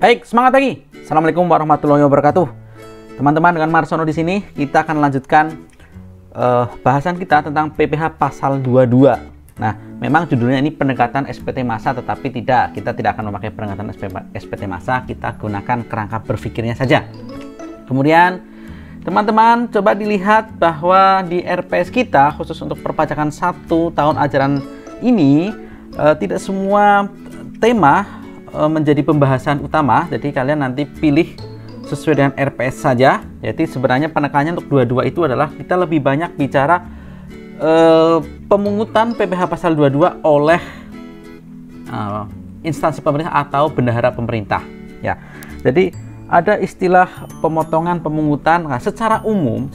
Baik, semangat pagi. Assalamualaikum warahmatullahi wabarakatuh. Teman-teman, dengan Marsono di sini kita akan lanjutkan bahasan kita tentang PPh pasal 22. Nah, memang judulnya ini pendekatan SPT massa, tetapi kita tidak akan memakai pendekatan SPT massa, kita gunakan kerangka berpikirnya saja. Kemudian teman-teman coba dilihat bahwa di RPS kita khusus untuk perpajakan 1 tahun ajaran ini tidak semua tema menjadi pembahasan utama, jadi kalian nanti pilih sesuai dengan RPS saja. Jadi sebenarnya penekanannya untuk 22 itu adalah kita lebih banyak bicara pemungutan PPh pasal 22 oleh instansi pemerintah atau bendahara pemerintah ya. Jadi ada istilah pemotongan pemungutan. Nah, secara umum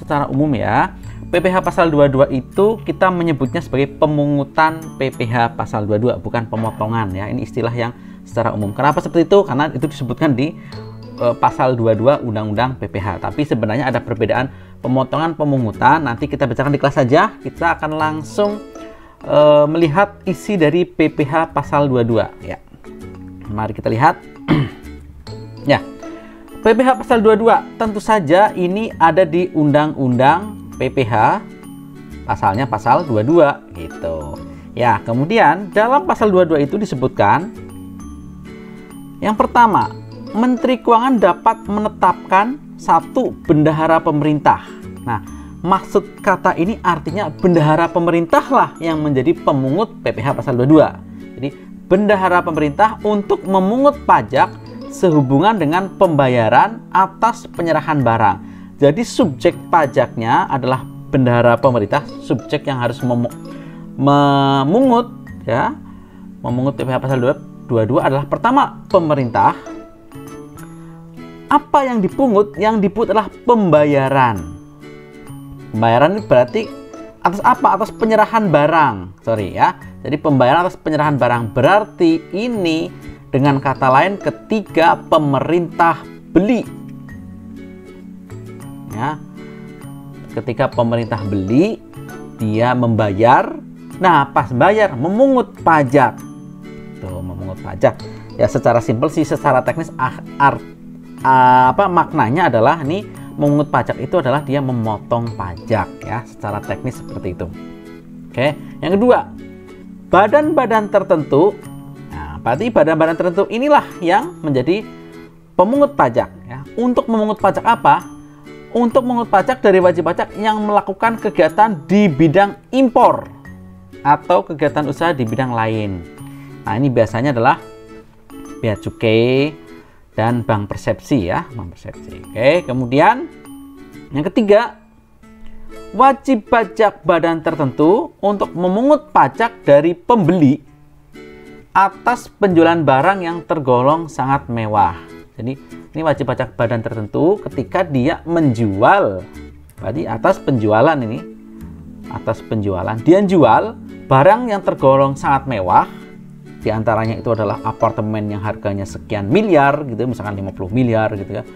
ya, PPh pasal 22 itu kita menyebutnya sebagai pemungutan PPh pasal 22, bukan pemotongan ya. Ini istilah yang secara umum. Kenapa seperti itu? Karena itu disebutkan di pasal 22 Undang-Undang PPh. Tapi sebenarnya ada perbedaan pemotongan pemungutan. Nanti kita bicarakan di kelas saja. Kita akan langsung melihat isi dari PPh pasal 22 ya. Mari kita lihat. Ya. PPh pasal 22 tentu saja ini ada di Undang-Undang PPh, pasalnya pasal 22 gitu. Ya, kemudian dalam pasal 22 itu disebutkan yang pertama, Menteri Keuangan dapat menetapkan satu bendahara pemerintah. Nah, maksud kata ini artinya bendahara pemerintah lah yang menjadi pemungut PPh pasal 22. Jadi, bendahara pemerintah untuk memungut pajak sehubungan dengan pembayaran atas penyerahan barang. Jadi, subjek pajaknya adalah bendahara pemerintah, subjek yang harus memungut ya, memungut PPh pasal 22 adalah pertama pemerintah. Apa yang dipungut? Yang dipungut adalah pembayaran. Pembayaran ini berarti atas apa? Atas penyerahan barang. Sorry ya. Jadi pembayaran atas penyerahan barang. Berarti ini dengan kata lain ketika pemerintah beli. Ya. Ketika pemerintah beli, dia membayar. Nah, pas bayar memungut pajak. Tuh, memungut pajak. Ya, secara simpel sih, secara teknis maknanya adalah ini memungut pajak itu adalah dia memotong pajak ya, secara teknis seperti itu. Oke, yang kedua, badan-badan tertentu. Nah, berarti badan-badan tertentu inilah yang menjadi pemungut pajak ya. Untuk memungut pajak apa? Untuk memungut pajak dari wajib pajak yang melakukan kegiatan di bidang impor atau kegiatan usaha di bidang lain. Nah, ini biasanya adalah bea cukai dan bank persepsi ya, bank persepsi. Oke, kemudian yang ketiga, wajib pajak badan tertentu untuk memungut pajak dari pembeli atas penjualan barang yang tergolong sangat mewah. Jadi, ini wajib pajak badan tertentu ketika dia menjual, berarti atas penjualan ini, atas penjualan dia jual barang yang tergolong sangat mewah. Di antaranya itu adalah apartemen yang harganya sekian miliar gitu, misalkan 50 miliar gitu ya.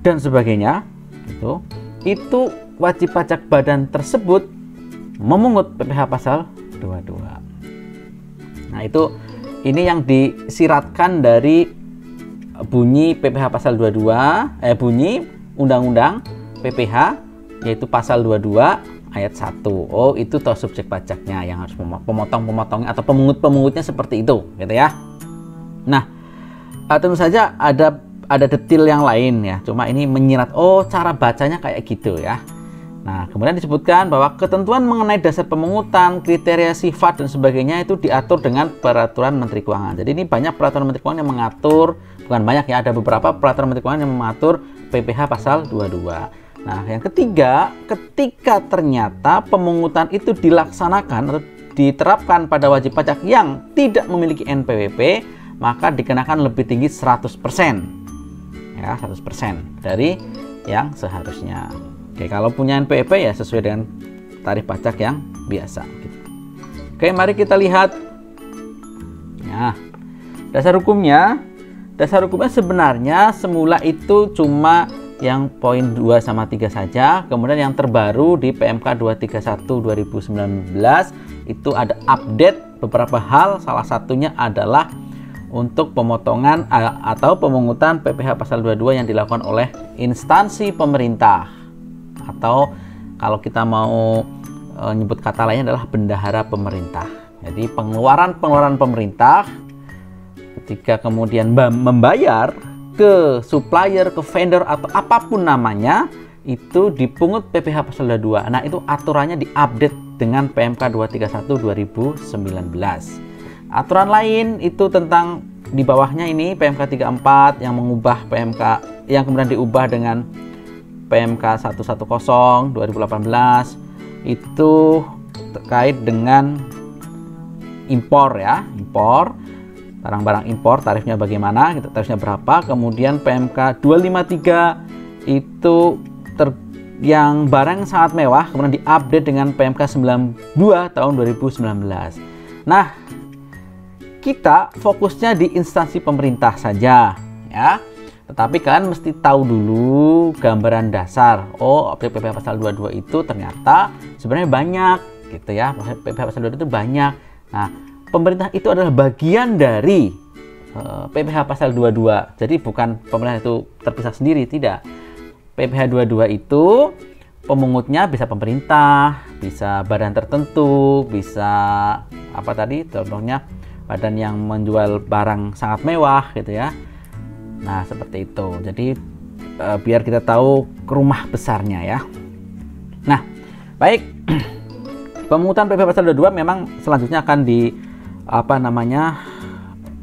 Dan sebagainya gitu. Itu wajib pajak badan tersebut memungut PPh pasal 22. Nah, ini yang disiratkan dari bunyi PPh pasal 22, bunyi Undang-Undang PPh yaitu pasal 22 ayat 1. Oh, itu toh subjek pajaknya yang harus pemotongnya atau pemungut-pemungutnya seperti itu, gitu ya. Nah, tentu saja ada detail yang lain ya. Cuma ini menyirat, oh cara bacanya kayak gitu ya. Nah, kemudian disebutkan bahwa ketentuan mengenai dasar pemungutan, kriteria sifat dan sebagainya itu diatur dengan peraturan Menteri Keuangan. Jadi ini banyak peraturan Menteri Keuangan yang mengatur, bukan banyak ya, ada beberapa peraturan Menteri Keuangan yang mengatur PPh pasal 22. Nah, yang ketiga, ketika ternyata pemungutan itu dilaksanakan atau diterapkan pada wajib pajak yang tidak memiliki NPWP, maka dikenakan lebih tinggi 100%. Ya, 100% dari yang seharusnya. Oke, kalau punya NPWP ya sesuai dengan tarif pajak yang biasa. Oke, mari kita lihat. Ya, dasar hukumnya sebenarnya semula itu cuma yang poin 2 sama 3 saja. Kemudian yang terbaru di PMK 231 2019 itu ada update beberapa hal. Salah satunya adalah untuk pemotongan atau pemungutan PPh pasal 22 yang dilakukan oleh instansi pemerintah, atau kalau kita mau nyebut kata lainnya adalah bendahara pemerintah. Jadi pengeluaran pemerintah ketika kemudian membayar ke supplier, ke vendor atau apapun namanya, itu dipungut PPh pasal 22. Nah, itu aturannya diupdate dengan PMK 231 2019. Aturan lain itu tentang di bawahnya ini PMK 34 yang mengubah PMK yang kemudian diubah dengan PMK 110 2018, itu terkait dengan impor ya, impor barang-barang impor, tarifnya bagaimana, tarifnya berapa. Kemudian PMK 253 itu yang barang sangat mewah kemudian diupdate dengan PMK 92 tahun 2019. Nah, kita fokusnya di instansi pemerintah saja ya. Tetapi kalian mesti tahu dulu gambaran dasar. Oh, PPh pasal 22 itu ternyata sebenarnya banyak gitu ya. PPh pasal 22 itu banyak. Nah, pemerintah itu adalah bagian dari PPh pasal 22. Jadi bukan pemerintah itu terpisah sendiri, tidak. PPh 22 itu pemungutnya bisa pemerintah, bisa badan tertentu, bisa apa tadi contohnya badan yang menjual barang sangat mewah gitu ya. Nah, seperti itu. Jadi biar kita tahu rumah besarnya ya. Nah, baik. Pemungutan PPh pasal 22 memang selanjutnya akan di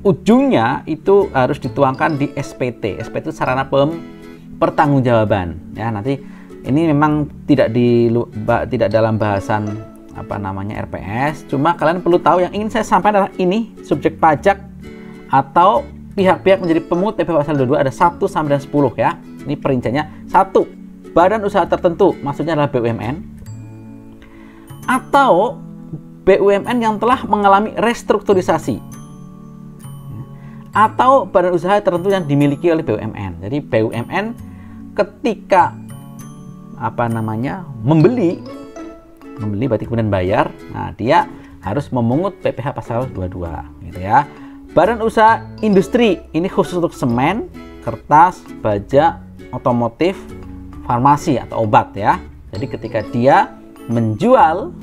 ujungnya itu harus dituangkan di SPT. SPT itu sarana pertanggungjawaban ya. Nanti ini memang tidak dalam bahasan RPS, cuma kalian perlu tahu yang ingin saya sampaikan adalah ini subjek pajak atau pihak-pihak menjadi pemungut PPh pasal 22 ada 1 sampai 10 ya. Ini perinciannya. 1. Badan usaha tertentu, maksudnya adalah BUMN atau BUMN yang telah mengalami restrukturisasi atau badan usaha tertentu yang dimiliki oleh BUMN. Jadi BUMN ketika membeli berarti kemudian bayar. Nah, dia harus memungut PPh pasal 22 gitu ya. Badan usaha industri ini khusus untuk semen, kertas, baja, otomotif, farmasi atau obat ya. Jadi ketika dia menjual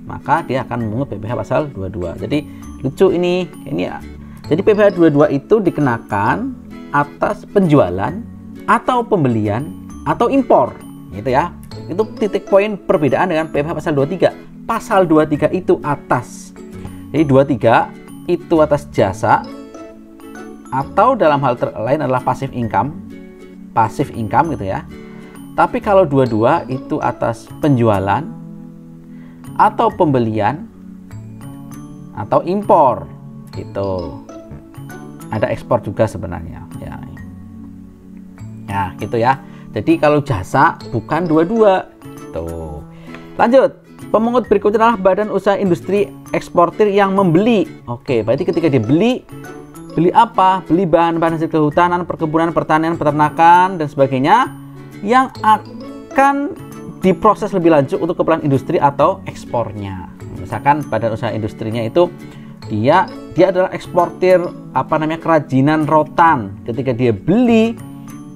maka dia akan memungut PPh pasal 22. Jadi lucu ini ya. Jadi PPh 22 itu dikenakan atas penjualan atau pembelian atau impor gitu ya. Itu titik poin perbedaan dengan PPh pasal 23. Pasal 23 itu atas. Jadi 23 itu atas jasa atau dalam hal lain adalah passive income gitu ya. Tapi kalau 22 itu atas penjualan atau pembelian atau impor gitu. Ada ekspor juga sebenarnya ya. Ya, gitu ya. Jadi kalau jasa bukan 22 tuh. Lanjut, pemungut berikutnya adalah badan usaha industri eksportir yang membeli. Oke, berarti ketika dia beli apa? Beli bahan-bahan hasil kehutanan, perkebunan, pertanian, peternakan dan sebagainya yang akan diproses lebih lanjut untuk keperluan industri atau ekspornya. Misalkan badan usaha industrinya itu dia adalah eksportir kerajinan rotan. Ketika dia beli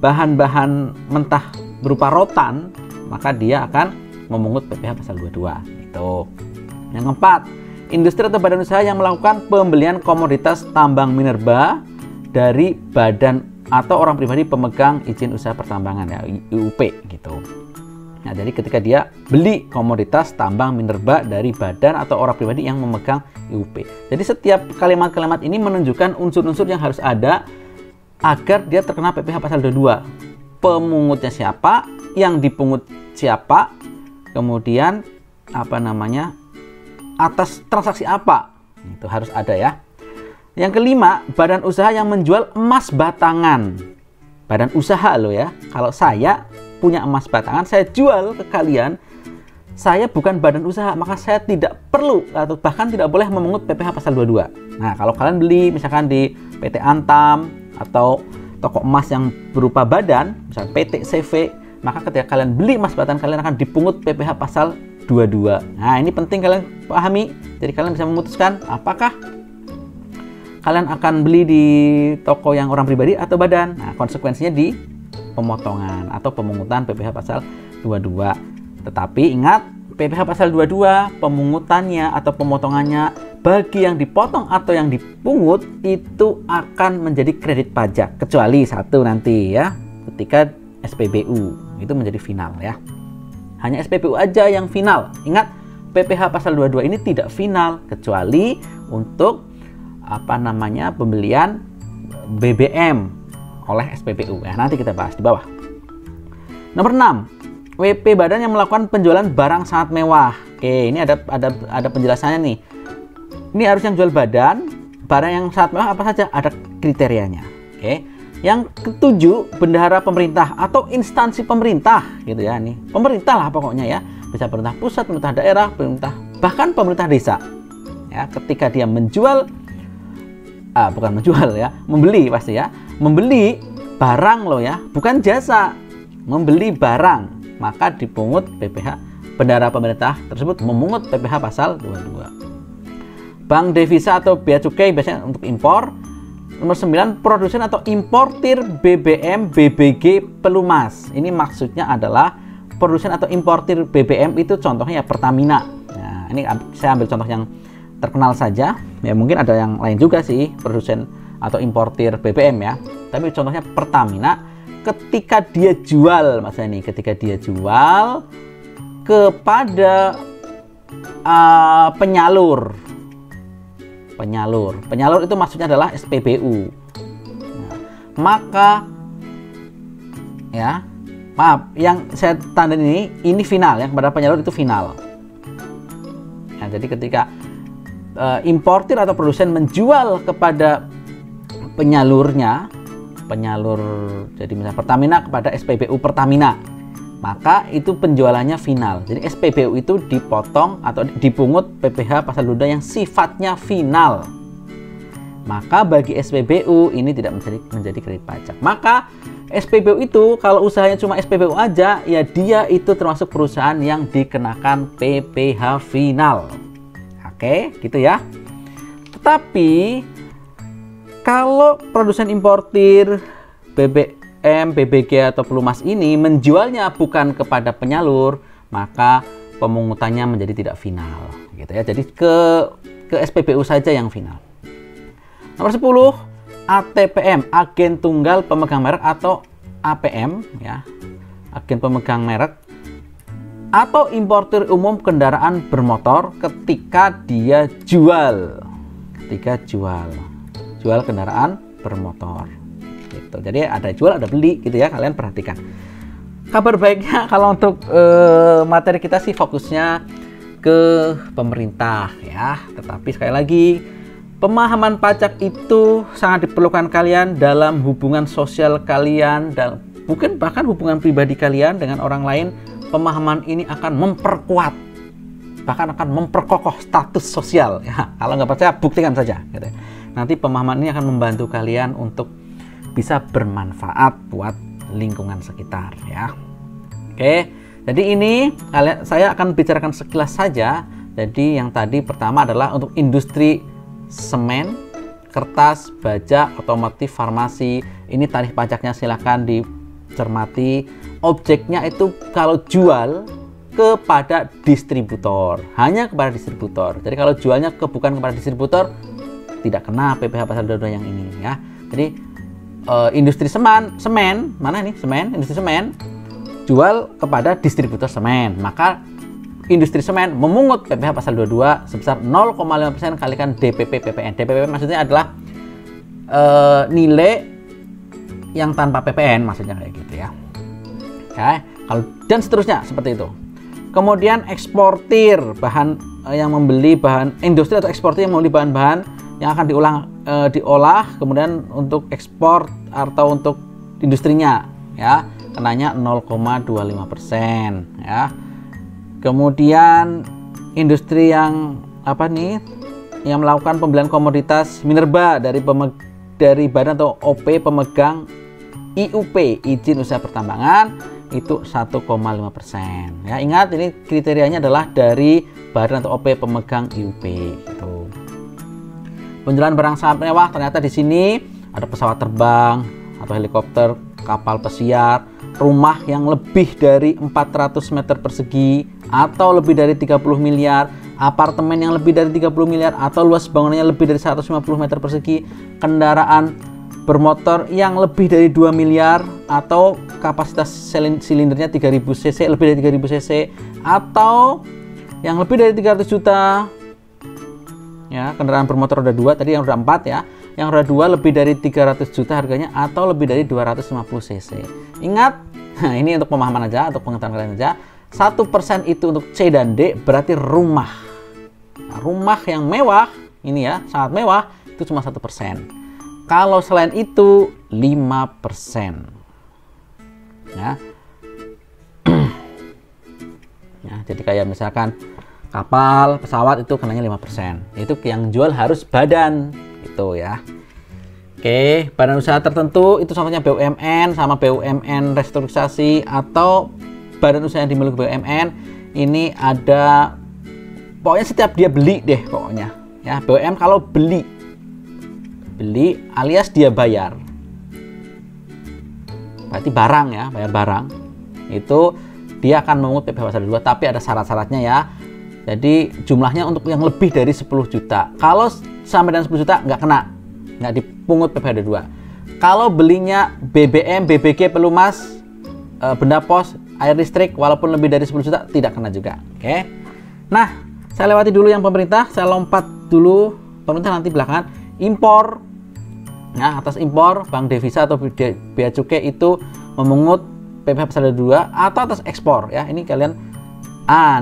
bahan-bahan mentah berupa rotan, maka dia akan memungut PPh pasal 22 itu. Yang keempat, industri atau badan usaha yang melakukan pembelian komoditas tambang minerba dari badan atau orang pribadi pemegang izin usaha pertambangan ya, IUP gitu. Nah, jadi ketika dia beli komoditas tambang minerba dari badan atau orang pribadi yang memegang IUP. Jadi setiap kalimat-kalimat ini menunjukkan unsur-unsur yang harus ada agar dia terkena PPh pasal 22. Pemungutnya siapa, yang dipungut siapa, kemudian atas transaksi apa, itu harus ada ya. Yang kelima, badan usaha yang menjual emas batangan. Badan usaha loh ya. Kalau saya punya emas batangan, saya jual ke kalian, saya bukan badan usaha, maka saya tidak perlu atau bahkan tidak boleh memungut PPh pasal 22. Nah, kalau kalian beli misalkan di PT Antam atau toko emas yang berupa badan, misalnya PT CV, maka ketika kalian beli emas batangan, kalian akan dipungut PPh pasal 22. Nah, ini penting kalian pahami. Jadi kalian bisa memutuskan apakah kalian akan beli di toko yang orang pribadi atau badan? Nah, konsekuensinya di pemotongan atau pemungutan PPh pasal 22. Tetapi ingat, PPh pasal 22 pemungutannya atau pemotongannya bagi yang dipotong atau yang dipungut itu akan menjadi kredit pajak, kecuali satu nanti ya, ketika SPBU itu menjadi final ya. Hanya SPBU aja yang final. Ingat, PPh pasal 22 ini tidak final kecuali untuk pembelian BBM oleh SPBU ya, nanti kita bahas di bawah. Nomor 6, WP badan yang melakukan penjualan barang sangat mewah. Oke, ini ada penjelasannya nih. Ini harus yang jual badan, barang yang sangat mewah apa saja, ada kriterianya. Oke. Yang ketujuh, bendahara pemerintah atau instansi pemerintah gitu ya, nih. Pemerintah lah pokoknya ya. Bisa pemerintah pusat, pemerintah daerah, pemerintah bahkan pemerintah desa. Ya, ketika dia menjual membeli pasti ya. Membeli barang loh ya, bukan jasa. Membeli barang, maka dipungut PPh. Bendahara pemerintah tersebut memungut PPh pasal 22. Bank devisa atau bea cukai biasanya untuk impor. Nomor 9, produsen atau importir BBM, BBG, pelumas. Ini maksudnya adalah produsen atau importir BBM itu contohnya ya Pertamina. Nah, ini saya ambil contoh yang terkenal saja. Ya mungkin ada yang lain juga sih, produsen atau importir BBM ya. Tapi contohnya Pertamina, ketika dia jual, maksudnya nih, ketika dia jual kepada penyalur itu maksudnya adalah SPBU. Nah, maka ya, maaf, yang saya tanda ini final ya, kepada penyalur itu final. Nah, jadi ketika importir atau produsen menjual kepada penyalurnya, jadi misalnya Pertamina kepada SPBU Pertamina, maka itu penjualannya final. Jadi SPBU itu dipotong atau dipungut PPh pasal 22 yang sifatnya final. Maka bagi SPBU ini tidak menjadi kredit pajak. Maka SPBU itu kalau usahanya cuma SPBU aja, ya dia itu termasuk perusahaan yang dikenakan PPh final. Oke, gitu ya. Tetapi kalau produsen importir BBM, BBG atau pelumas ini menjualnya bukan kepada penyalur, maka pemungutannya menjadi tidak final, gitu ya. Jadi ke SPBU saja yang final. Nomor 10, ATPM, agen tunggal pemegang merek atau APM ya. Agen pemegang merek atau importir umum kendaraan bermotor ketika dia jual kendaraan bermotor gitu. Jadi ada jual ada beli gitu ya, kalian perhatikan. Kabar baiknya kalau untuk materi kita sih fokusnya ke pemerintah ya, tetapi sekali lagi pemahaman pajak itu sangat diperlukan kalian dalam hubungan sosial kalian dan mungkin bahkan hubungan pribadi kalian dengan orang lain. Pemahaman ini akan memperkuat, bahkan akan memperkokoh status sosial ya. Kalau nggak percaya buktikan saja gitu. Nanti pemahaman ini akan membantu kalian untuk bisa bermanfaat buat lingkungan sekitar ya. Oke, jadi ini saya akan bicarakan sekilas saja. Jadi yang tadi pertama adalah untuk industri semen, kertas, baja, otomotif, farmasi. Ini tarif pajaknya silahkan dicermati. Objeknya itu kalau jual kepada distributor, hanya kepada distributor. Jadi kalau jualnya bukan kepada distributor, tidak kena PPh pasal 22 yang ini ya. Jadi industri semen, mana nih semen, industri semen jual kepada distributor semen, maka industri semen memungut PPh pasal 22 sebesar 0,5% kalikan DPP PPN. DPP maksudnya adalah nilai yang tanpa PPN, maksudnya kayak gitu ya. Oke, kalau dan seterusnya seperti itu. Kemudian eksportir bahan yang membeli bahan industri atau eksportir yang membeli bahan-bahan yang akan diolah kemudian untuk ekspor atau untuk industrinya ya, kenanya 0,25% ya. Kemudian industri yang yang melakukan pembelian komoditas minerba dari badan atau OP pemegang IUP, izin usaha pertambangan, itu 1,5% ya. Ingat ini kriterianya adalah dari badan atau OP pemegang IUP gitu. Penjualan barang sangat mewah, ternyata di sini ada pesawat terbang atau helikopter, kapal pesiar, rumah yang lebih dari 400 meter persegi atau lebih dari 30 miliar, apartemen yang lebih dari 30 miliar atau luas bangunannya lebih dari 150 meter persegi, kendaraan bermotor yang lebih dari 2 miliar atau kapasitas silindernya 3000 cc, lebih dari 3000 cc, atau yang lebih dari 300 juta ya, kendaraan bermotor roda 2 tadi, yang roda 4 ya, yang roda 2 lebih dari 300 juta harganya atau lebih dari 250 cc. Ingat, nah ini untuk pemahaman aja, untuk pengetahuan kalian aja, 1% itu untuk C dan D berarti rumah. Nah, rumah yang mewah ini ya, sangat mewah, itu cuma 1%. Kalau selain itu 5%. Ya. Ya, jadi kayak misalkan kapal, pesawat itu kenanya 5%. Itu yang jual harus badan itu ya. Oke, badan usaha tertentu itu contohnya BUMN sama BUMN restrukturisasi atau badan usaha yang dimiliki BUMN. Ini ada pokoknya setiap dia beli deh pokoknya. Ya, BUMN kalau beli alias dia bayar. Berarti barang ya, bayar barang. Itu dia akan memungut PPh pasal 2, tapi ada syarat-syaratnya ya. Jadi jumlahnya untuk yang lebih dari 10 juta. Kalau sampai dengan 10 juta nggak kena, nggak dipungut PPh 2. Kalau belinya BBM, BBG, pelumas, benda pos, air listrik, walaupun lebih dari 10 juta tidak kena juga. Oke. Nah, saya lewati dulu yang pemerintah, saya lompat dulu pemerintah nanti belakangan. Impor. Nah, atas impor, bank devisa atau bea cukai itu memungut PPh pasal 2 atau atas ekspor ya. Ini kalian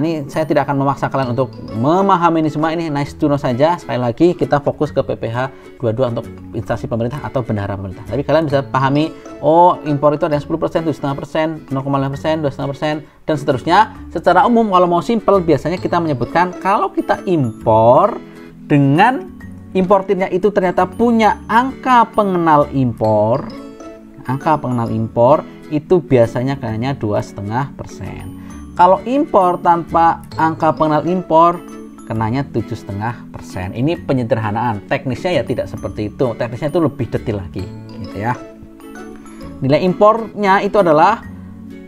ini saya tidak akan memaksa kalian untuk memahami ini semua, ini nice to know saja. Sekali lagi kita fokus ke PPh 22 untuk instansi pemerintah atau bendahara pemerintah. Tapi kalian bisa pahami, oh impor itu ada yang 10%, 7,5%, 0,5%, 2,5% dan seterusnya. Secara umum kalau mau simple biasanya kita menyebutkan kalau kita impor dengan importirnya itu ternyata punya angka pengenal impor. Angka pengenal impor itu biasanya hanya 2,5%. Kalau impor tanpa angka pengenal impor, kenanya 7,5%. Ini penyederhanaan. Teknisnya ya tidak seperti itu. Teknisnya itu lebih detail lagi, gitu ya. Nilai impornya itu adalah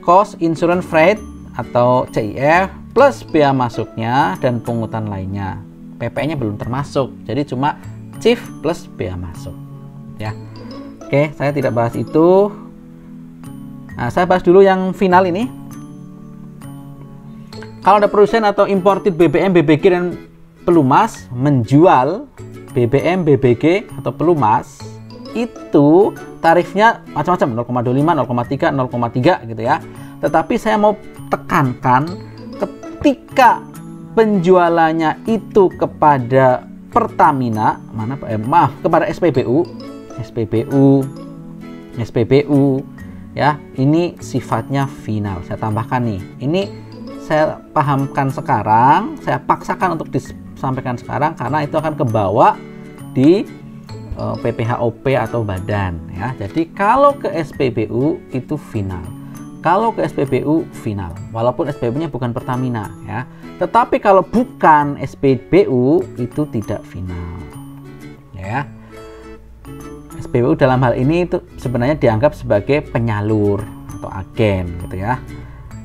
cost insurance freight atau CIF plus bea masuknya dan pungutan lainnya. PPN-nya belum termasuk. Jadi cuma CIF plus bea masuk, ya. Oke, saya tidak bahas itu. Nah, saya bahas dulu yang final ini. Kalau ada produsen atau importir BBM, BBG dan pelumas menjual BBM, BBG atau pelumas, itu tarifnya macam-macam, 0,25, 0,3, 0,3 gitu ya. Tetapi saya mau tekankan ketika penjualannya itu kepada Pertamina, kepada SPBU ya, ini sifatnya final. Saya tambahkan nih, ini saya pahamkan sekarang, saya paksakan untuk disampaikan sekarang karena itu akan kebawa di PPHOP atau badan ya. Jadi kalau ke SPBU itu final. Kalau ke SPBU final, walaupun SPBU-nya bukan Pertamina ya. Tetapi kalau bukan SPBU itu tidak final. Ya. SPBU dalam hal ini itu sebenarnya dianggap sebagai penyalur atau agen gitu ya.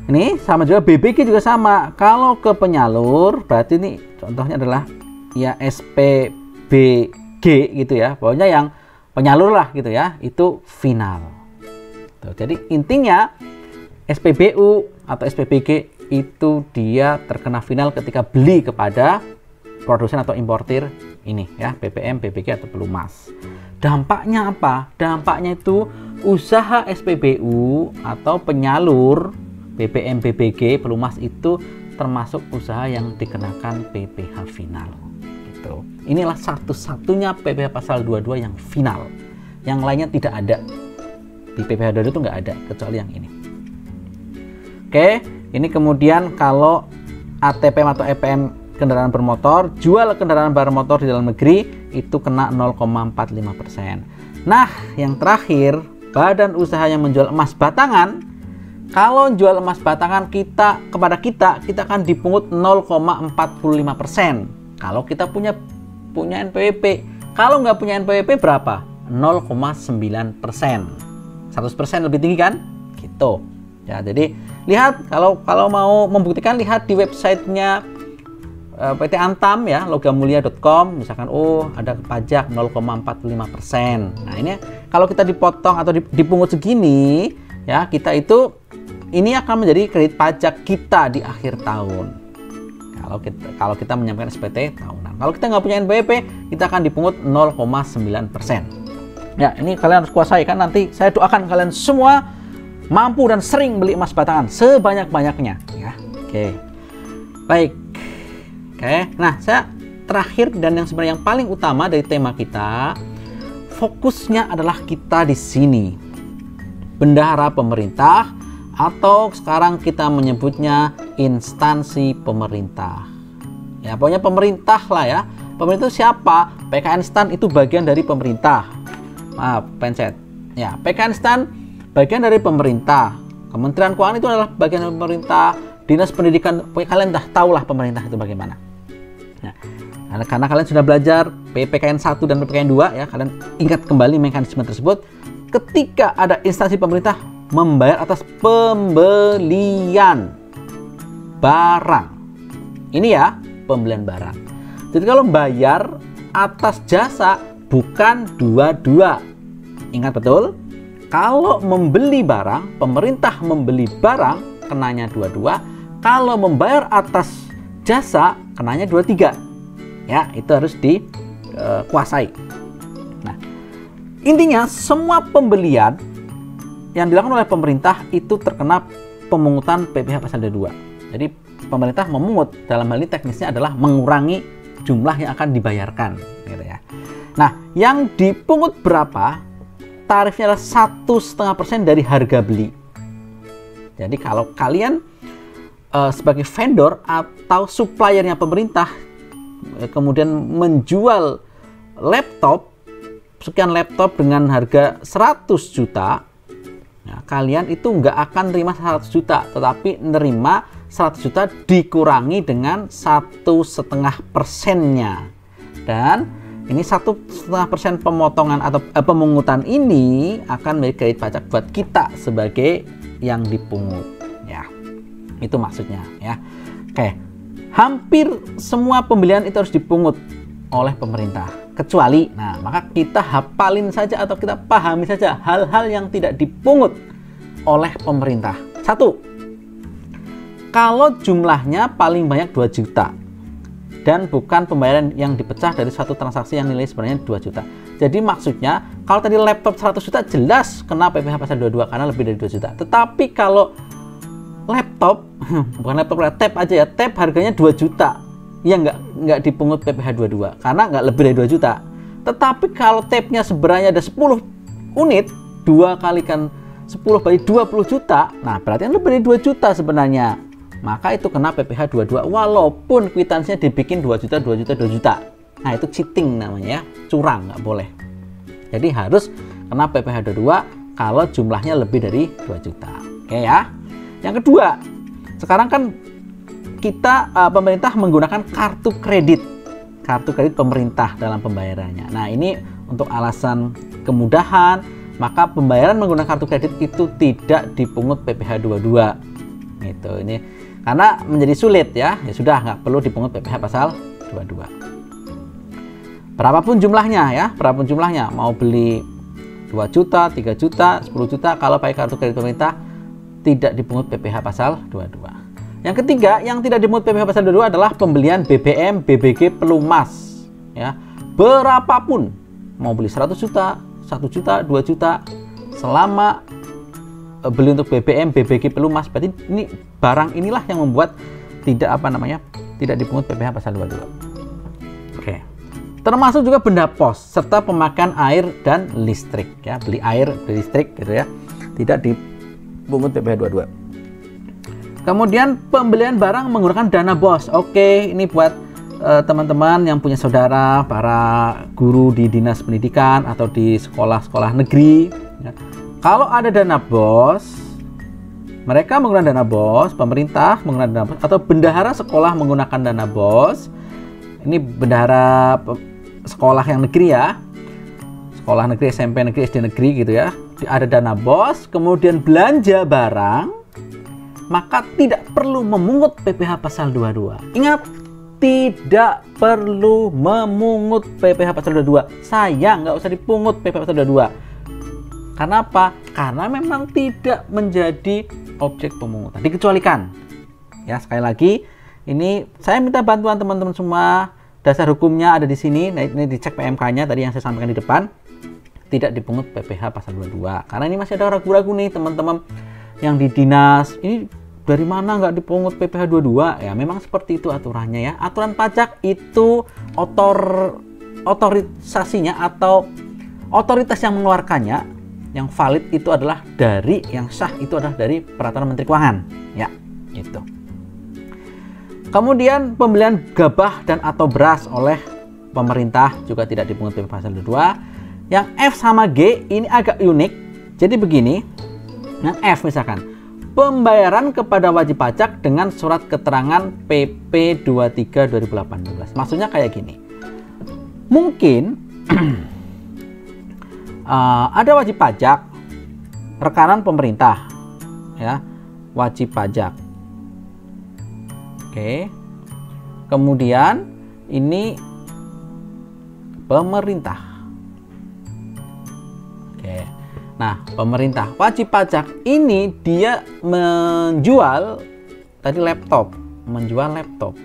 Ini sama juga, BBG juga sama. Kalau ke penyalur berarti ini contohnya adalah ya SPBG gitu ya. Pokoknya yang penyalur lah gitu ya, itu final. Tuh, jadi intinya SPBU atau SPBG itu dia terkena final ketika beli kepada produsen atau importir ini ya, BBM, BBG atau pelumas. Dampaknya apa? Dampaknya itu usaha SPBU atau penyalur BBM, BBG, pelumas itu termasuk usaha yang dikenakan PPh final. Gitu. Inilah satu-satunya PPh pasal 22 yang final. Yang lainnya tidak ada. Di PPh 22 itu nggak ada, kecuali yang ini. Oke, ini kemudian kalau ATPM atau EPM kendaraan bermotor, jual kendaraan bermotor di dalam negeri, itu kena 0,45%. Nah, yang terakhir, badan usaha yang menjual emas batangan, kalau jual emas batangan kita akan dipungut 0,45%. Kalau kita punya NPWP. Kalau nggak punya NPWP berapa? 0,9%. 100% lebih tinggi kan? Gitu. Ya, jadi lihat kalau mau membuktikan, lihat di websitenya PT Antam ya, logamulia.com, misalkan ada pajak 0,45%. Nah, ini kalau kita dipotong atau dipungut segini ya, ini akan menjadi kredit pajak kita di akhir tahun. Kalau kita menyampaikan SPT tahunan. Kalau kita nggak punya NPWP, kita akan dipungut 0,9%. Ya, ini kalian harus kuasai kan, nanti saya doakan kalian semua mampu dan sering beli emas batangan sebanyak-banyaknya ya. Oke. Baik. Oke. Nah, saya terakhir dan yang sebenarnya yang paling utama dari tema kita, fokusnya adalah kita di sini. Bendahara pemerintah atau sekarang kita menyebutnya instansi pemerintah. Ya, pokoknya pemerintah lah ya. Pemerintah siapa? PKN STAN itu bagian dari pemerintah. Maaf, pencet. Ya, PKN STAN bagian dari pemerintah. Kementerian Keuangan itu adalah bagian dari pemerintah. Dinas Pendidikan, kalian dah tahulah pemerintah itu bagaimana. Nah, karena kalian sudah belajar PPKN 1 dan PPKN 2 ya, kalian ingat kembali mekanisme tersebut. Ketika ada instansi pemerintah membayar atas pembelian barang. Ini ya, pembelian barang. Jadi kalau bayar atas jasa bukan dua-dua. Ingat betul? Kalau membeli barang, pemerintah membeli barang, kenanya dua-dua. Kalau membayar atas jasa, kenanya dua-tiga. Ya, itu harus dikuasai. Nah, intinya semua pembelian yang dilakukan oleh pemerintah itu terkena pemungutan PPh pasal 22. Jadi pemerintah memungut, dalam hal ini teknisnya adalah mengurangi jumlah yang akan dibayarkan. Gitu ya. Nah, yang dipungut berapa? Tarifnya adalah 1,5% dari harga beli. Jadi kalau kalian sebagai vendor atau suppliernya pemerintah kemudian menjual laptop, sekian laptop dengan harga 100 juta, nah, kalian itu nggak akan terima 100 juta, tetapi nerima 100 juta dikurangi dengan 1,5%-nya. Dan ini 1,5% pemotongan atau pemungutan ini akan menjadi kredit pajak buat kita sebagai yang dipungut. Ya, itu maksudnya ya. Oke, hampir semua pembelian itu harus dipungut oleh pemerintah. Kecuali, nah maka kita hafalin saja atau kita pahami saja hal-hal yang tidak dipungut oleh pemerintah. 1. Kalau jumlahnya paling banyak 2 juta. Dan bukan pembayaran yang dipecah dari satu transaksi yang nilai sebenarnya 2 juta. Jadi maksudnya kalau tadi laptop 100 juta jelas kena PPh pasal 22 karena lebih dari 2 juta. Tetapi kalau laptop, bukan laptop, tab aja ya, tab harganya 2 juta. Ya nggak dipungut PPh 22 karena nggak lebih dari 2 juta. Tetapi kalau tabnya sebenarnya ada 10 unit, 2 kalikan 10 kali 20 juta, nah berarti lebih dari 2 juta sebenarnya. Maka itu kena PPh 22 walaupun kwitansinya dibikin 2 juta, 2 juta, 2 juta. Nah, itu cheating namanya ya, curang, nggak boleh. Jadi harus kena PPh 22 kalau jumlahnya lebih dari 2 juta. Oke ya. Yang kedua, sekarang kan kita pemerintah menggunakan kartu kredit pemerintah dalam pembayarannya. Nah, ini untuk alasan kemudahan, maka pembayaran menggunakan kartu kredit itu tidak dipungut PPh 22. Gitu. Ini karena menjadi sulit ya sudah nggak perlu dipungut PPh pasal 22. Berapapun jumlahnya mau beli 2 juta, 3 juta, 10 juta, kalau pakai kartu kredit pemerintah tidak dipungut PPh pasal 22. Yang ketiga yang tidak dipungut PPh pasal 22 adalah pembelian BBM, BBG, pelumas ya. Berapapun, mau beli 100 juta, 1 juta, 2 juta, selama beli untuk BBM, BBG, pelumas, berarti ini barang inilah yang membuat tidak dipungut PPh pasal 22. Oke. Termasuk juga benda pos serta pemakaian air dan listrik ya, beli air, beli listrik gitu ya. Tidak dipungut PPh 22. Kemudian pembelian barang menggunakan dana BOS. Oke, ini buat teman-teman yang punya saudara para guru di dinas pendidikan atau di sekolah-sekolah negeri ya. Kalau ada dana BOS, mereka menggunakan dana BOS, pemerintah menggunakan dana BOS, atau bendahara sekolah menggunakan dana BOS. Ini bendahara sekolah yang negeri ya, sekolah negeri, SMP negeri, SD negeri gitu ya, ada dana BOS, kemudian belanja barang, maka tidak perlu memungut PPh pasal 22. Ingat, tidak perlu memungut PPh pasal 22. Sayang, nggak usah dipungut PPh pasal 22. Karena apa? Karena memang tidak menjadi objek pemungutan, dikecualikan. Ya, sekali lagi, ini saya minta bantuan teman-teman semua. Dasar hukumnya ada di sini. Nah, ini dicek PMK-nya tadi yang saya sampaikan di depan. Tidak dipungut PPh pasal 22. Karena ini masih ada ragu-ragu nih teman-teman yang di dinas. Ini dari mana nggak dipungut PPh 22? Ya, memang seperti itu aturannya ya. Aturan pajak itu otorisasinya atau otoritas yang mengeluarkannya, yang valid itu adalah dari, yang sah itu adalah dari Peraturan Menteri Keuangan. Ya, itu. Kemudian pembelian gabah dan atau beras oleh pemerintah juga tidak dipungut PPh pasal 22. Yang F sama G ini agak unik. Jadi begini, yang F misalkan, pembayaran kepada wajib pajak dengan surat keterangan PP 23 2018. Maksudnya kayak gini. Mungkin ada wajib pajak, rekanan pemerintah ya, wajib pajak. Oke. Kemudian ini pemerintah. Oke. Nah, pemerintah wajib pajak ini dia menjual tadi laptop, menjual laptop.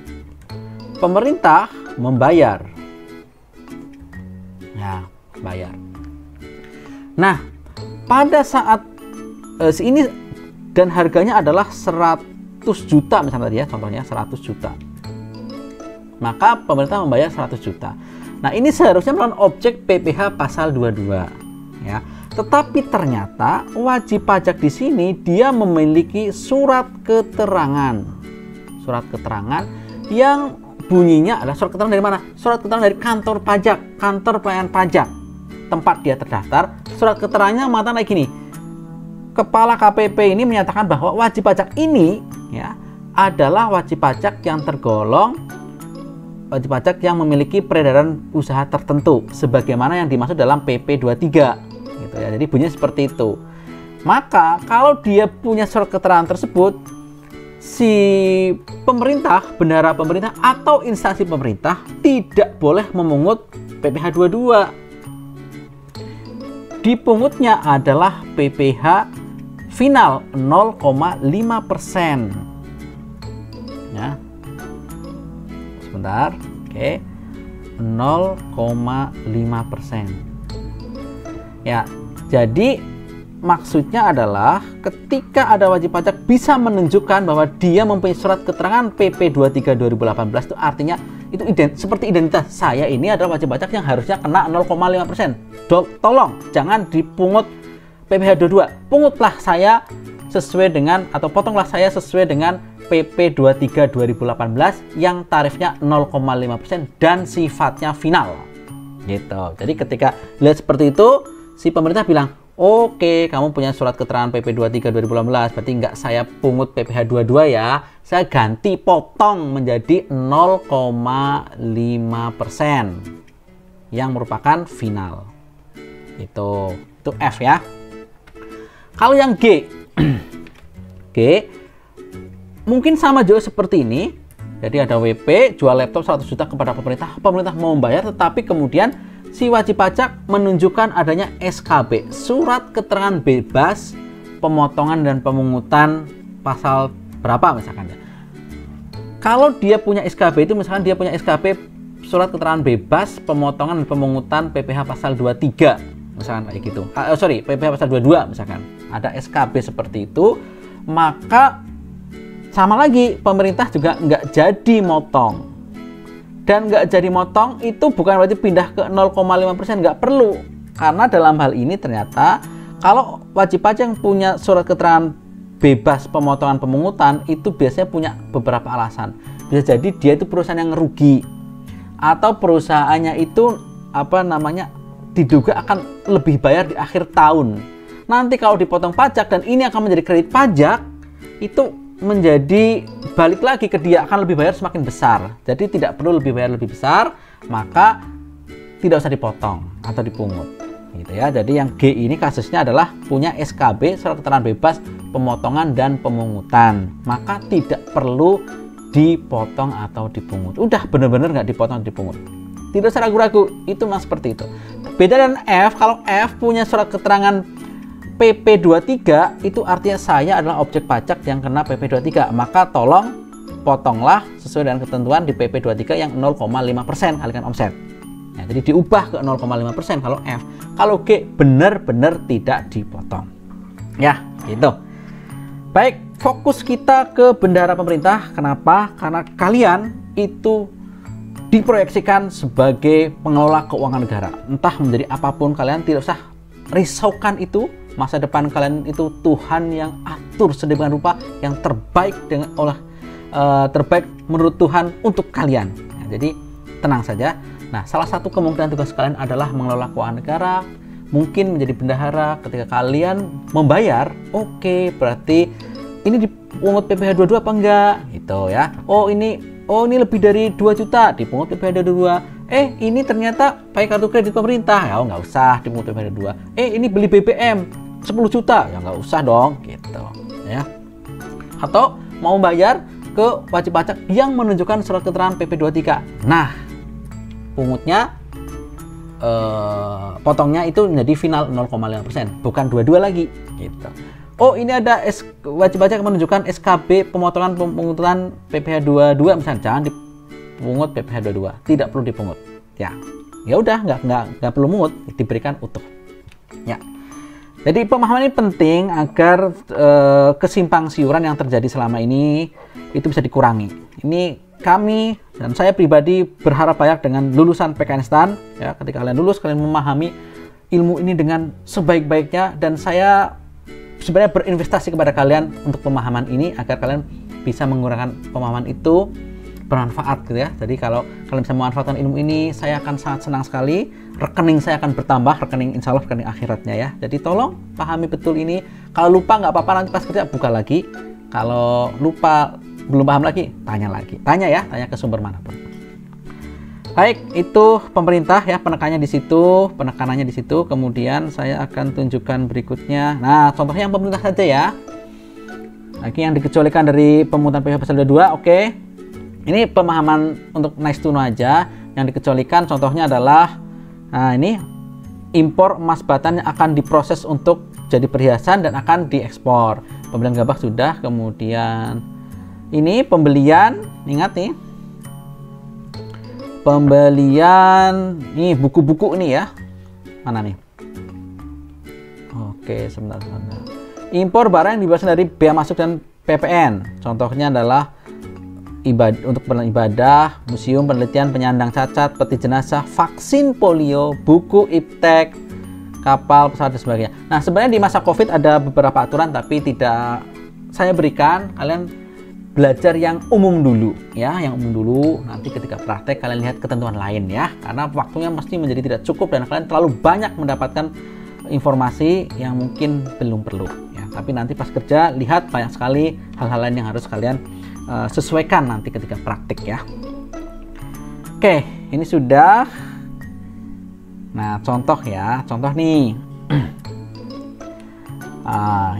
Pemerintah membayar. Ya, bayar. Nah, pada saat ini dan harganya adalah 100 juta misalnya tadi ya, contohnya 100 juta. Maka pemerintah membayar 100 juta. Nah, ini seharusnya merupakan objek PPh pasal 22 ya. Tetapi ternyata wajib pajak di sini dia memiliki surat keterangan. Surat keterangan yang bunyinya adalah surat keterangan dari mana? Surat keterangan dari kantor pajak, kantor pelayanan pajak tempat dia terdaftar. Surat keterangannya mengatakan kayak gini. Kepala KPP ini menyatakan bahwa wajib pajak ini ya adalah wajib pajak yang tergolong wajib pajak yang memiliki peredaran usaha tertentu sebagaimana yang dimaksud dalam PP 23 gitu ya. Jadi bunyinya seperti itu. Maka kalau dia punya surat keterangan tersebut, si pemerintah, bendahara pemerintah atau instansi pemerintah tidak boleh memungut PPh 22. Dipungutnya adalah PPh final 0,5%. Ya. Sebentar. Oke. 0,5%. Ya. Jadi maksudnya adalah ketika ada wajib pajak bisa menunjukkan bahwa dia mempunyai surat keterangan PP 23 2018 itu artinya itu seperti identitas saya ini adalah wajib pajak yang harusnya kena 0,5%. Tolong jangan dipungut PPh 22. Pungutlah saya sesuai dengan atau potonglah saya sesuai dengan PP 23 2018 yang tarifnya 0,5% dan sifatnya final. Gitu. Jadi ketika lihat seperti itu, si pemerintah bilang, "Oke, kamu punya surat keterangan PP 23 2018, berarti nggak saya pungut PPh 22 ya. Saya ganti potong menjadi 0,5% yang merupakan final." Itu F ya. Kalau yang G, G mungkin sama juga seperti ini. Jadi ada WP jual laptop 100 juta kepada pemerintah. Pemerintah mau membayar, tetapi kemudian si wajib pajak menunjukkan adanya SKB, surat keterangan bebas pemotongan dan pemungutan pasal berapa misalkan ya. Kalau dia punya SKB itu misalkan dia punya SKB surat keterangan bebas pemotongan dan pemungutan PPh pasal 23 misalkan kayak gitu. PPh pasal 22 misalkan. Ada SKB seperti itu, maka sama lagi pemerintah juga nggak jadi motong. Dan nggak jadi motong itu bukan berarti pindah ke 0,5%, nggak perlu. Karena dalam hal ini ternyata kalau wajib pajak yang punya surat keterangan bebas pemotongan pemungutan itu biasanya punya beberapa alasan. Bisa jadi dia itu perusahaan yang rugi atau perusahaannya itu diduga akan lebih bayar di akhir tahun. Nanti kalau dipotong pajak dan ini akan menjadi kredit pajak, itu menjadi balik lagi ke dia akan lebih bayar semakin besar. Jadi tidak perlu lebih bayar lebih besar, maka tidak usah dipotong atau dipungut gitu ya. Jadi yang G ini kasusnya adalah punya SKB surat keterangan bebas pemotongan dan pemungutan, maka tidak perlu dipotong atau dipungut. Udah bener-bener nggak dipotong dipungut, tidak usah ragu-ragu, itu memang seperti itu. Beda dengan F, kalau F punya surat keterangan PP23, itu artinya saya adalah objek pajak yang kena PP23, maka tolong potonglah sesuai dengan ketentuan di PP23 yang 0,5% kalikan omset. Ya, jadi diubah ke 0,5% kalau F. Kalau G benar-benar tidak dipotong. Ya, gitu. Baik, fokus kita ke bendahara pemerintah. Kenapa? Karena kalian itu diproyeksikan sebagai pengelola keuangan negara. Entah menjadi apapun, kalian tidak usah risaukan itu. Masa depan kalian itu Tuhan yang atur sedemikian rupa, yang terbaik terbaik menurut Tuhan untuk kalian. Nah, jadi tenang saja. Nah, salah satu kemungkinan tugas kalian adalah mengelola keuangan negara, mungkin menjadi bendahara. Ketika kalian membayar, oke, berarti ini dipungut PPh 22 apa enggak? Gitu ya. Oh ini lebih dari 2 juta dipungut PPh 22. Ini ternyata pakai kartu kredit pemerintah, ya nggak usah dipungut PPh 22. Ini beli BBM 10 juta, ya nggak usah dong, gitu ya. Atau mau bayar ke wajib pajak yang menunjukkan surat keterangan PP23. Nah, pungutnya potongnya itu menjadi final 0,5%, bukan 22 lagi, gitu. Oh, ini ada wajib pajak menunjukkan SKB pemotongan pemungutan PPh 22, misalnya jangan dipungut PPh 22, tidak perlu dipungut. Ya udah, nggak perlu mungut, diberikan utuh. Ya. Jadi pemahaman ini penting agar kesimpang siuran yang terjadi selama ini itu bisa dikurangi. Ini kami dan saya pribadi berharap banyak dengan lulusan PKN STAN. Ya, ketika kalian lulus, kalian memahami ilmu ini dengan sebaik-baiknya, dan saya sebenarnya berinvestasi kepada kalian untuk pemahaman ini agar kalian bisa menggunakan pemahaman itu bermanfaat gitu ya. Jadi kalau kalian bisa memanfaatkan ilmu ini, saya akan sangat senang sekali. Rekening saya akan bertambah, insya Allah rekening akhiratnya ya. Jadi tolong pahami betul ini. Kalau lupa nggak apa-apa, nanti pas kerja buka lagi. Kalau lupa belum paham lagi, tanya ke sumber manapun. Baik, itu pemerintah ya, penekanannya di situ. Kemudian saya akan tunjukkan berikutnya. Nah, contohnya yang pemerintah saja ya. Lagi yang dikecualikan dari pemungutan PPh pasal 22, oke. Ini pemahaman untuk nice to know aja. Yang dikecualikan contohnya adalah, nah ini impor emas batan yang akan diproses untuk jadi perhiasan dan akan diekspor. Pembelian gabah sudah, kemudian ini pembelian, ingat nih. Pembelian ini buku-buku ini ya. Mana nih? Oke, sebentar. Impor barang yang dibebaskan dari bea masuk dan PPN. Contohnya adalah untuk keperluan ibadah, museum, penelitian, penyandang cacat, peti jenazah, vaksin polio, buku iptek, kapal, pesawat dan sebagainya. Nah, sebenarnya di masa Covid ada beberapa aturan, tapi tidak saya berikan. Kalian belajar yang umum dulu ya, nanti ketika praktek kalian lihat ketentuan lain ya, karena waktunya mesti menjadi tidak cukup dan kalian terlalu banyak mendapatkan informasi yang mungkin belum perlu ya. Tapi nanti pas kerja lihat banyak sekali hal-hal lain yang harus kalian sesuaikan nanti ketika praktik ya. Oke, ini sudah. Nah, contoh nih.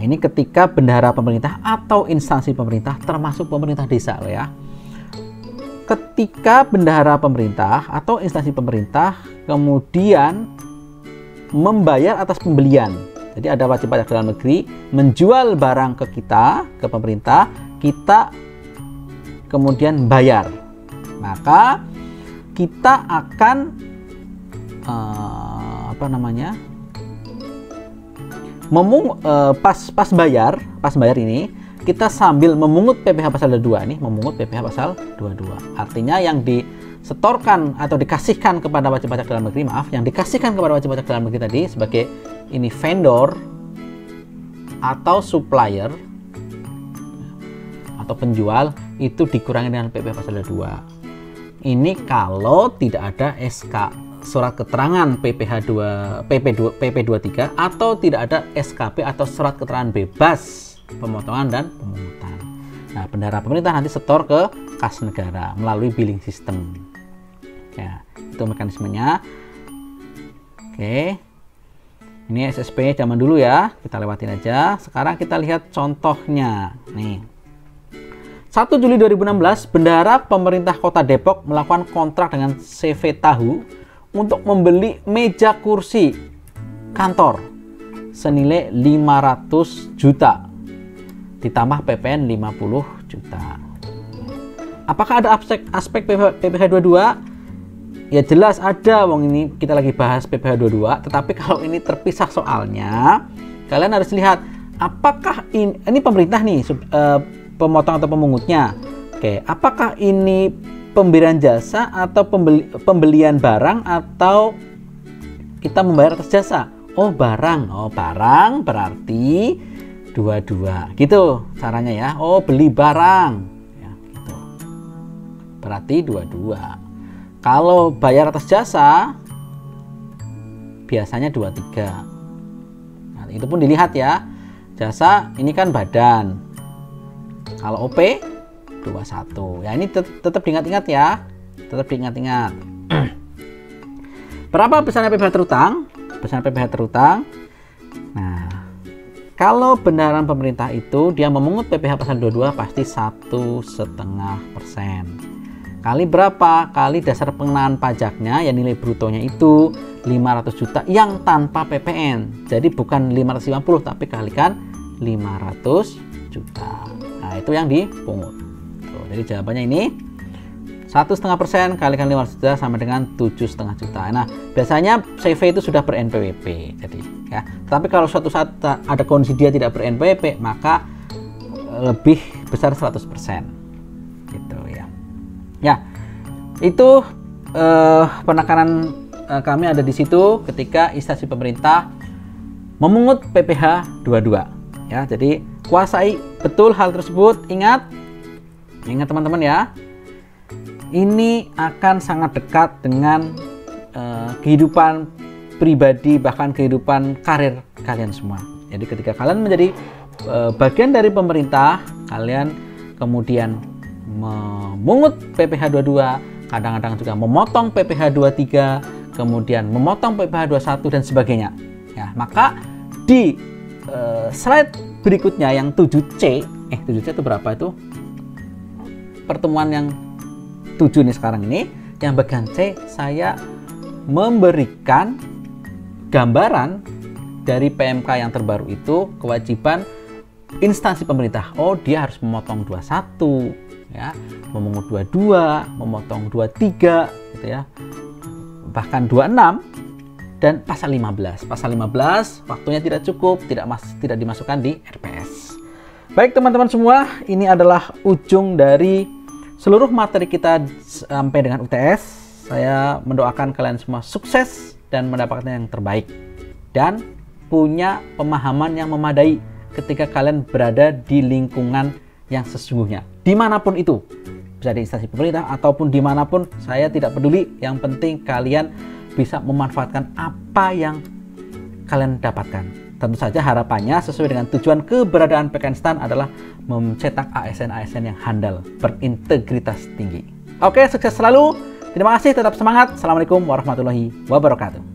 Ini ketika bendahara pemerintah atau instansi pemerintah, termasuk pemerintah desa loh ya. Ketika bendahara pemerintah atau instansi pemerintah kemudian membayar atas pembelian. Jadi ada wajib pajak dalam negeri menjual barang ke kita, ke pemerintah, kita kemudian bayar. Maka kita akan pas bayar ini kita sambil memungut PPh pasal 22 nih, memungut PPh pasal 22. Artinya yang disetorkan atau dikasihkan kepada wajib pajak dalam negeri, yang dikasihkan kepada wajib pajak dalam negeri tadi sebagai ini vendor atau supplier atau penjual itu dikurangi dengan PPh pasal 22. Ini kalau tidak ada SK surat keterangan PP23 atau tidak ada SKP atau surat keterangan bebas pemotongan dan pemungutan. Nah, bendahara pemerintah nanti setor ke kas negara melalui billing system. Ya, itu mekanismenya. Oke. Ini SSP zaman dulu ya, kita lewatin aja. Sekarang kita lihat contohnya. Nih. 1 Juli 2016, Bendahara Pemerintah Kota Depok melakukan kontrak dengan CV Tahu untuk membeli meja kursi kantor senilai 500 juta. Ditambah PPN 50 juta. Apakah ada aspek PPh 22? Ya jelas ada, wong ini kita lagi bahas PPh 22, tetapi kalau ini terpisah soalnya, kalian harus lihat apakah ini pemerintah nih pemotong atau pemungutnya. Oke, apakah ini pemberian jasa atau pembelian barang atau kita membayar atas jasa? Oh, barang. Oh, barang berarti 22. Gitu caranya ya. Oh, beli barang. Ya, gitu. Berarti 22. Kalau bayar atas jasa biasanya 23. Nah, itu pun dilihat ya. Jasa ini kan badan. Kalau OP 21. Ya ini tetap diingat-ingat ya. Tetap diingat-ingat. Berapa besarnya PPh terutang? Besarnya PPh terutang. Nah, kalau benaran pemerintah itu dia memungut PPh pasal 22 pasti 1,5%. Kali berapa? Kali dasar pengenaan pajaknya yang nilai brutonya itu 500 juta yang tanpa PPN. Jadi bukan 550 tapi kalikan 500 juta. Nah, itu yang dipungut. Tuh, jadi jawabannya ini 1,5% kalikan 500 juta sama dengan 7,5 juta. Nah, biasanya CV itu sudah ber-NPWP. Jadi ya, tapi kalau suatu saat ada kondisi dia tidak ber-NPWP, maka lebih besar 100%. Gitu ya. Ya, itu penekanan kami ada di situ ketika instansi pemerintah memungut PPh 22. Ya, jadi kuasai betul hal tersebut. Ingat teman-teman ya. Ini akan sangat dekat dengan kehidupan pribadi bahkan kehidupan karir kalian semua. Jadi ketika kalian menjadi bagian dari pemerintah, kalian kemudian memungut PPh 22, kadang-kadang juga memotong PPh 23, kemudian memotong PPh 21 dan sebagainya. Ya, maka di slide berikutnya yang 7C, 7C itu berapa itu? Pertemuan yang 7 nih sekarang ini, yang bagian C saya memberikan gambaran dari PMK yang terbaru itu kewajiban instansi pemerintah. Oh, dia harus memotong 21. Ya, memungut 22, memotong 23 gitu ya. Bahkan 26 dan pasal 15. Pasal 15 waktunya tidak cukup, tidak dimasukkan di RPS. Baik teman-teman semua, ini adalah ujung dari seluruh materi kita sampai dengan UTS. Saya mendoakan kalian semua sukses dan mendapatkan yang terbaik dan punya pemahaman yang memadai ketika kalian berada di lingkungan yang sesungguhnya, dimanapun itu, bisa di instansi pemerintah ataupun dimanapun, saya tidak peduli. Yang penting kalian bisa memanfaatkan apa yang kalian dapatkan. Tentu saja harapannya sesuai dengan tujuan keberadaan PKN STAN adalah mencetak ASN-ASN yang handal, berintegritas tinggi. Oke, sukses selalu. Terima kasih, tetap semangat. Assalamualaikum warahmatullahi wabarakatuh.